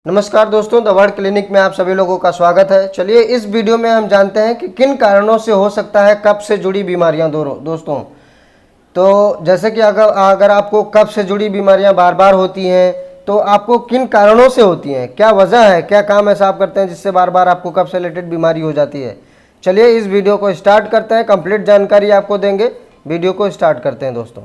नमस्कार दोस्तों, the word clinic में आप सभी लोगों का स्वागत है। चलिए इस वीडियो में हम जानते हैं कि किन कारणों से हो सकता है कफ से जुड़ी बीमारियां दोस्तों। तो जैसे कि अगर आपको कफ से जुड़ी बीमारियां बार बार होती हैं तो आपको किन कारणों से होती हैं, क्या वजह है, क्या काम ऐसा आप करते हैं जिससे बार बार आपको कफ से रिलेटेड बीमारी हो जाती है। चलिए इस वीडियो को स्टार्ट करते हैं, कंप्लीट जानकारी आपको देंगे। वीडियो को स्टार्ट करते हैं दोस्तों।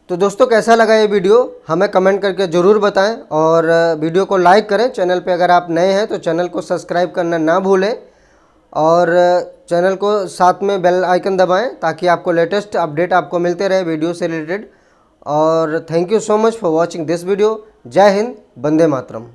तो दोस्तों कैसा लगा ये वीडियो हमें कमेंट करके ज़रूर बताएं और वीडियो को लाइक करें। चैनल पे अगर आप नए हैं तो चैनल को सब्सक्राइब करना ना भूलें और चैनल को साथ में बेल आइकन दबाएं ताकि आपको लेटेस्ट अपडेट आपको मिलते रहे वीडियो से रिलेटेड। और thank you so much for watching this video. जय हिंद, वंदे मातरम।